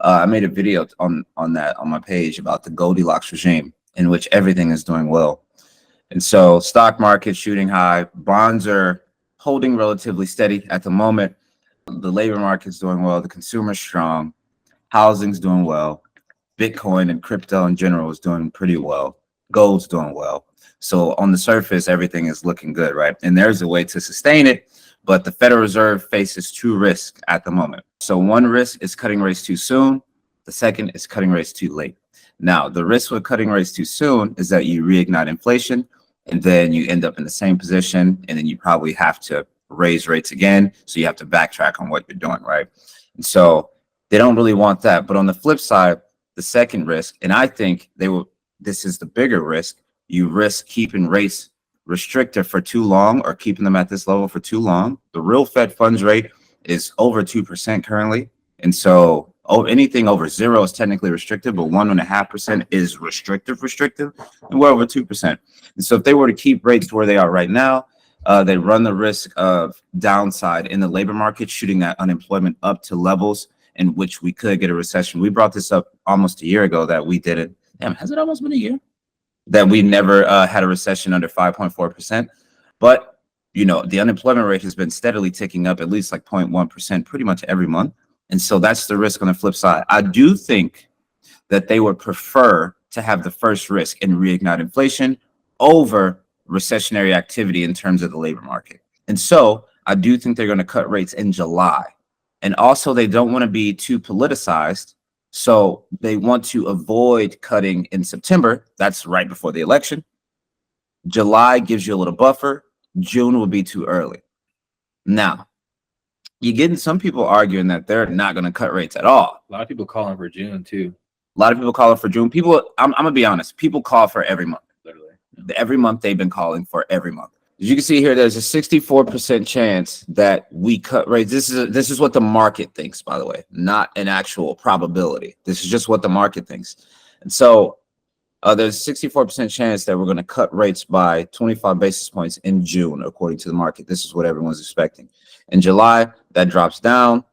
I made a video on that on my page about the Goldilocks regime, in which everything is doing well. And so stock market shooting high, bonds are holding relatively steady at the moment. The labor market's doing well, the consumer's strong, housing's doing well, Bitcoin and crypto in general is doing pretty well, gold's doing well. So on the surface, everything is looking good, right? And there's a way to sustain it, but the Federal Reserve faces two risks at the moment. So one risk is cutting rates too soon. The second is cutting rates too late. Now, the risk with cutting rates too soon is that you reignite inflation, and then you end up in the same position, and then you probably have to raise rates again. So you have to backtrack on what you're doing, right? And so they don't really want that. But on the flip side, the second risk, and I think this is the bigger risk, you risk keeping rates restricted for too long or keeping them at this level for too long. The real Fed funds rate is over 2% currently. And so anything over 0 is technically restrictive, but 1.5% is restrictive, and we're over 2%. And so if they were to keep rates where they are right now, they run the risk of downside in the labor market, shooting that unemployment up to levels in which we could get a recession. We brought this up almost a year ago that we didn't. Damn, has it almost been a year? That we never had a recession under 5.4%. But, you know, the unemployment rate has been steadily ticking up at least like 0.1% pretty much every month. And so that's the risk on the flip side. I do think that they would prefer to have the first risk and reignite inflation over recessionary activity in terms of the labor market. And so I do think they're going to cut rates in July. And also they don't want to be too politicized. So they want to avoid cutting in September. That's right before the election. July gives you a little buffer. June will be too early. Now, you're getting some people arguing that they're not going to cut rates at all. A lot of people calling for June too. A lot of people calling for June. I'm going to be honest. People call for every month. Literally. Every month they've been calling for every month. As you can see here, there's a 64% chance that we cut rates. This is what the market thinks, by the way, not an actual probability. This is just what the market thinks. And so there's a 64% chance that we're going to cut rates by 25 basis points in June, according to the market. This is what everyone's expecting. In July, that drops down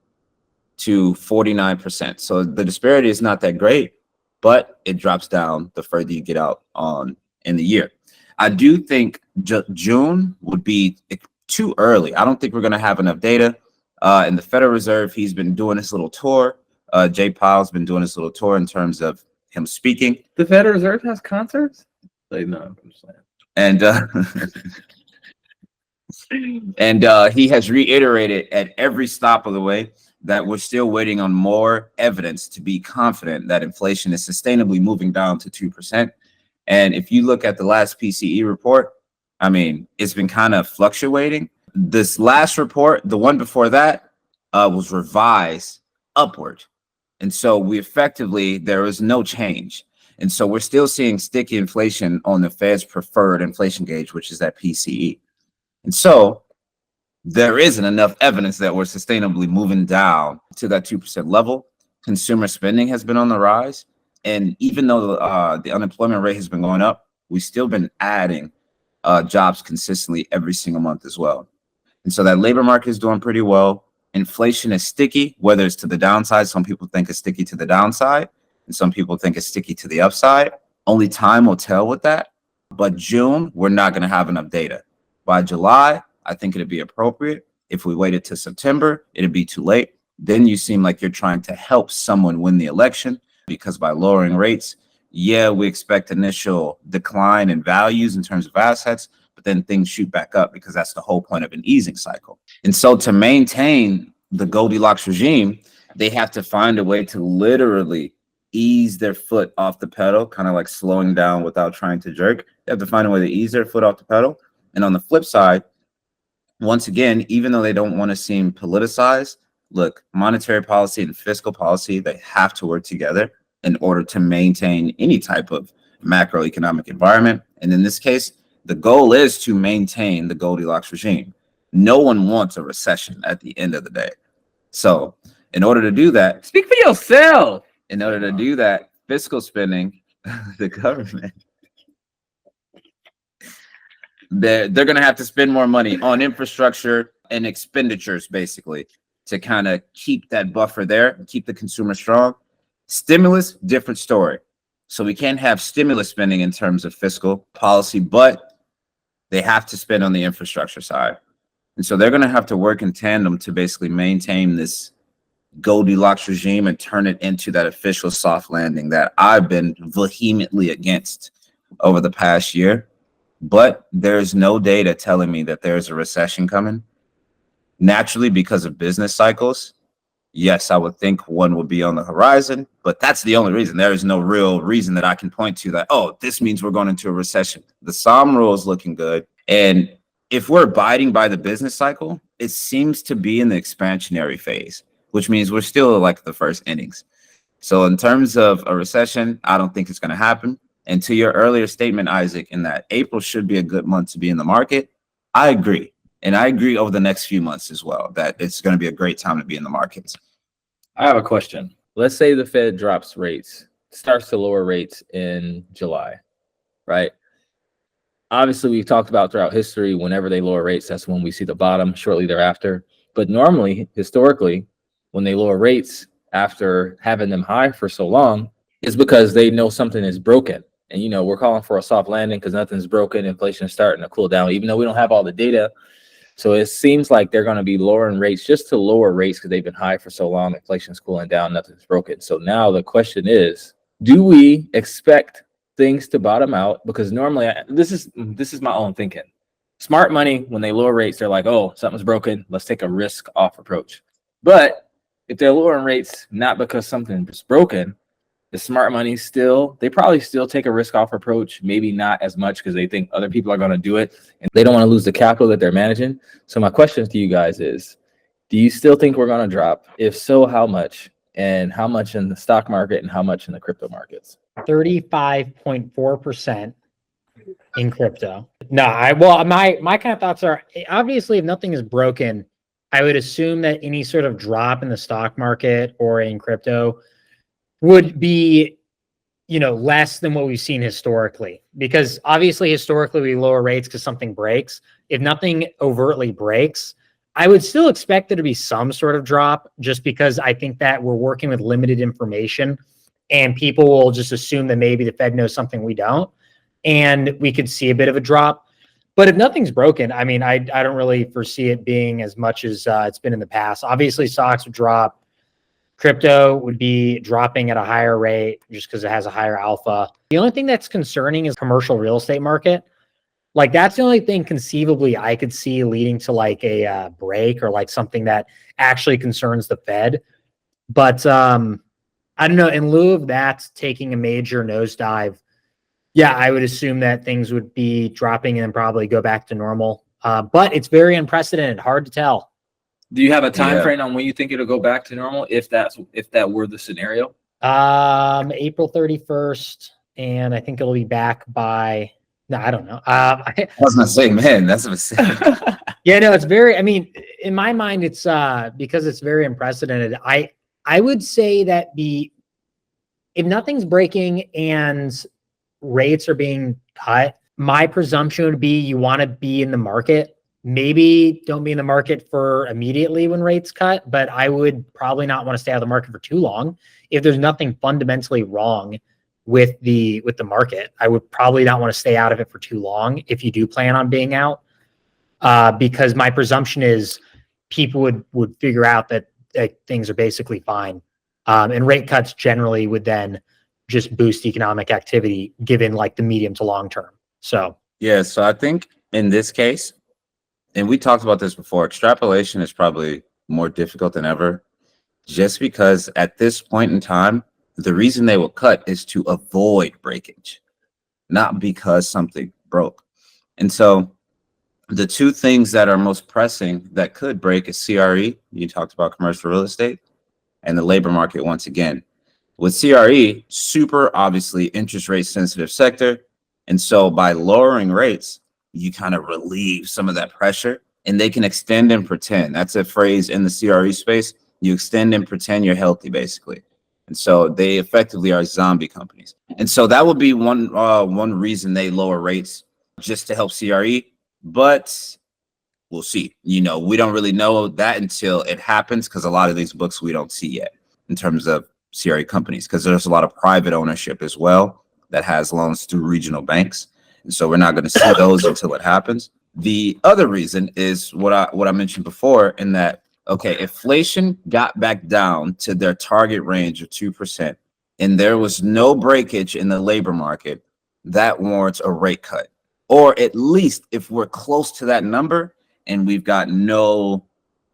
to 49%. So the disparity is not that great, but it drops down the further you get out in the year. I do think June would be too early. I don't think we're going to have enough data. And the Federal Reserve, he's been doing this little tour. Jay Powell's been doing this little tour in terms of him speaking. The Federal Reserve has concerts? Like, no, I'm just saying. And he has reiterated at every stop of the way that we're still waiting on more evidence to be confident that inflation is sustainably moving down to 2%. And if you look at the last PCE report, I mean, it's been kind of fluctuating. This last report, the one before that, was revised upward. And so there was no change. And so we're still seeing sticky inflation on the Fed's preferred inflation gauge, which is that PCE. And so there isn't enough evidence that we're sustainably moving down to that 2% level. Consumer spending has been on the rise. And even though the unemployment rate has been going up, we've still been adding jobs consistently every single month as well. And so that labor market is doing pretty well. Inflation is sticky, whether it's to the downside. Some people think it's sticky to the downside, and some people think it's sticky to the upside. Only time will tell with that. But June, we're not going to have enough data. By July, I think it'd be appropriate. If we waited to September, it'd be too late. Then you seem like you're trying to help someone win the election. Because by lowering rates, yeah, we expect initial decline in values in terms of assets, but then things shoot back up because that's the whole point of an easing cycle. And so to maintain the Goldilocks regime, they have to find a way to literally ease their foot off the pedal, kind of like slowing down without trying to jerk. They have to find a way to ease their foot off the pedal. And on the flip side, once again, even though they don't want to seem politicized, look, monetary policy and fiscal policy, they have to work together in order to maintain any type of macroeconomic environment. And in this case, the goal is to maintain the Goldilocks regime. No one wants a recession at the end of the day. So in order to do that, speak for yourself. In order to do that, fiscal spending, the government, they're going to have to spend more money on infrastructure and expenditures, basically, to kind of keep that buffer there, keep the consumer strong. Stimulus, different story. So we can't have stimulus spending in terms of fiscal policy, but they have to spend on the infrastructure side. And so they're going to have to work in tandem to basically maintain this Goldilocks regime and turn it into that official soft landing that I've been vehemently against over the past year. But there's no data telling me that there's a recession coming. Naturally, because of business cycles, yes, I would think one would be on the horizon, but that's the only reason. There is no real reason that I can point to that, oh, this means we're going into a recession. The SOM rule is looking good. And if we're abiding by the business cycle, it seems to be in the expansionary phase, which means we're still like the first innings. So in terms of a recession, I don't think it's going to happen. And to your earlier statement, Isaac, in that April should be a good month to be in the market, I agree. And I agree over the next few months as well, that it's going to be a great time to be in the markets. I have a question. Let's say the Fed drops rates, starts to lower rates in July, right? Obviously, we've talked about throughout history, whenever they lower rates, that's when we see the bottom shortly thereafter. But normally, historically, when they lower rates after having them high for so long, it's because they know something is broken. And, you know, we're calling for a soft landing because nothing's broken. Inflation is starting to cool down, even though we don't have all the data. So it seems like they're going to be lowering rates just to lower rates because they've been high for so long. Inflation's cooling down, nothing's broken. So now the question is, do we expect things to bottom out? Because normally, this is my own thinking. Smart money, when they lower rates, they're like, oh, something's broken. Let's take a risk off approach. But if they're lowering rates, not because something's broken, the smart money they probably still take a risk off approach, maybe not as much because they think other people are going to do it and they don't want to lose the capital that they're managing. So my question to you guys is, do you still think we're going to drop? If so, how much? And how much in the stock market and how much in the crypto markets? 35.4% in crypto. No, my kind of thoughts are, obviously, if nothing is broken, I would assume that any sort of drop in the stock market or in crypto would be, less than what we've seen historically, because obviously historically we lower rates because something breaks. If nothing overtly breaks, I would still expect there to be some sort of drop, just because I think that we're working with limited information and people will just assume that maybe the Fed knows something we don't, and we could see a bit of a drop. But if nothing's broken, I mean, I don't really foresee it being as much as it's been in the past. Obviously, stocks would drop. Crypto would be dropping at a higher rate just because it has a higher alpha. The only thing that's concerning is commercial real estate market. Like, that's the only thing conceivably I could see leading to like a break or like something that actually concerns the Fed. But I don't know. In lieu of that taking a major nosedive, yeah, I would assume that things would be dropping and then probably go back to normal. But it's very unprecedented. Hard to tell. Do you have a time frame on when you think it'll go back to normal, if that were the scenario? April 31st, and I think it'll be back by, no, I don't know. I was gonna say, man, that's a mistake. Yeah, no, it's very, I mean, in my mind, it's because it's very unprecedented. I would say that if nothing's breaking and rates are being cut, my presumption would be you want to be in the market. Maybe don't be in the market for immediately when rates cut, but I would probably not want to stay out of the market for too long. If there's nothing fundamentally wrong with the market, I would probably not want to stay out of it for too long if you do plan on being out, because my presumption is people would figure out that things are basically fine, and rate cuts generally would then just boost economic activity given like the medium to long term. So yeah, so I think in this case, and we talked about this before, extrapolation is probably more difficult than ever, just because at this point in time, the reason they will cut is to avoid breakage, not because something broke. And so the two things that are most pressing that could break is CRE. You talked about commercial real estate, and the labor market once again. With CRE, super obviously interest rate sensitive sector. And so by lowering rates, you kind of relieve some of that pressure, and they can extend and pretend. That's a phrase in the CRE space. You extend and pretend you're healthy, basically. And so they effectively are zombie companies. And so that would be one reason they lower rates, just to help CRE. But we'll see. We don't really know that until it happens, because a lot of these books we don't see yet in terms of CRE companies, because there's a lot of private ownership as well that has loans through regional banks. And so we're not going to see those until it happens. The other reason is what I mentioned before, in that, okay, inflation got back down to their target range of 2%, and there was no breakage in the labor market, that warrants a rate cut. Or at least if we're close to that number and we've got no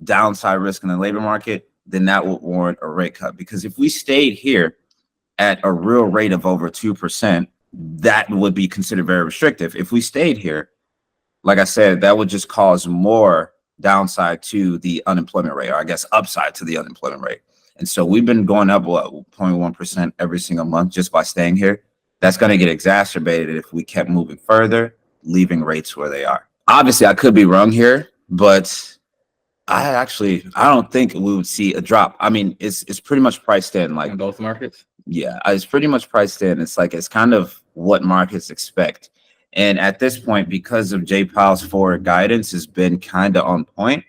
downside risk in the labor market, then that would warrant a rate cut. Because if we stayed here at a real rate of over 2%, that would be considered very restrictive. If we stayed here, like I said, that would just cause more downside to the unemployment rate, or I guess upside to the unemployment rate. And so we've been going up, what, 0.1% every single month just by staying here. That's going to get exacerbated if we kept moving further, leaving rates where they are. Obviously, I could be wrong here, but I don't think we would see a drop. I mean, it's pretty much priced in, like In both markets? yeah, it's pretty much priced in. It's like, it's kind of what markets expect. And at this point, because of Jay Powell's forward guidance has been kind of on point,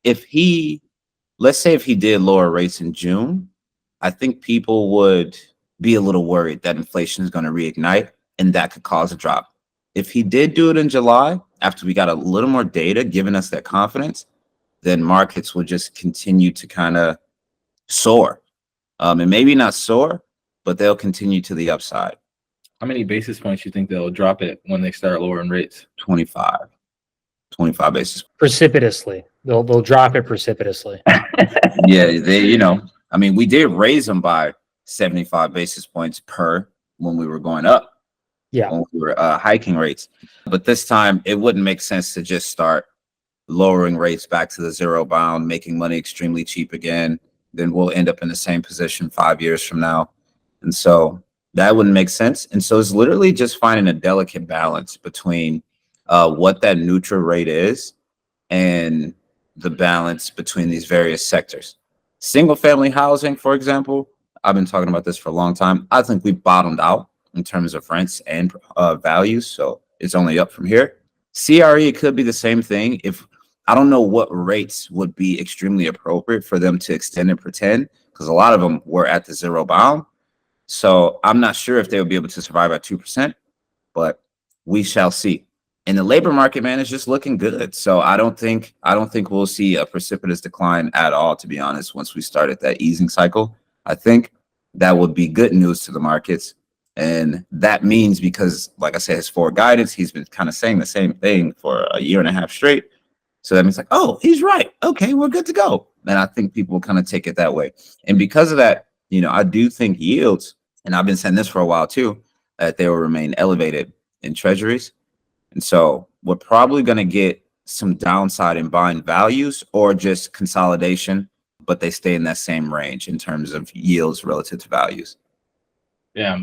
let's say if he did lower rates in June, I think people would be a little worried that inflation is going to reignite, and that could cause a drop. If he did do it in July, after we got a little more data giving us that confidence, then markets will just continue to kind of soar. And maybe not soar, but they'll continue to the upside. How many basis points you think they'll drop it when they start lowering rates? 25 basis. Precipitously. They'll drop it precipitously. Yeah, I mean, we did raise them by 75 basis points per when we were going up. Yeah. When we were hiking rates. But this time it wouldn't make sense to just start lowering rates back to the zero bound, making money extremely cheap again. Then we'll end up in the same position 5 years from now. And so that wouldn't make sense. And so it's literally just finding a delicate balance between what that neutral rate is and the balance between these various sectors. Single family housing, for example, I've been talking about this for a long time. I think we bottomed out in terms of rents and values. So it's only up from here. CRE could be the same thing. If I don't know what rates would be extremely appropriate for them to extend and pretend, because a lot of them were at the zero bound. So I'm not sure if they would be able to survive at 2%, but we shall see. And the labor market, man, is just looking good. So I don't think we'll see a precipitous decline at all, to be honest, once we start at that easing cycle. I think that would be good news to the markets. And that means, because like I said, his forward guidance, he's been kind of saying the same thing for a year and a half straight. So that means like, oh, he's right. Okay, we're good to go. And I think people will kind of take it that way. And because of that, I do think yields, and I've been saying this for a while too, that they will remain elevated in treasuries. And so we're probably going to get some downside in buying values or just consolidation, but they stay in that same range in terms of yields relative to values. Yeah.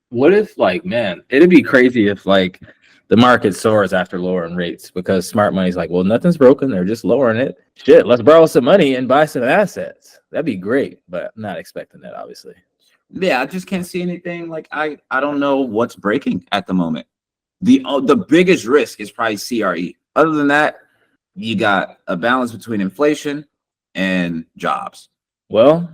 What if, like, man, it'd be crazy if like the market soars after lowering rates, because smart money's like, well, nothing's broken. They're just lowering it. Shit, let's borrow some money and buy some assets. That'd be great, but I'm not expecting that, obviously. Yeah, I just can't see anything. Like, I don't know what's breaking at the moment. The biggest risk is probably CRE. Other than that, you got a balance between inflation and jobs. Well,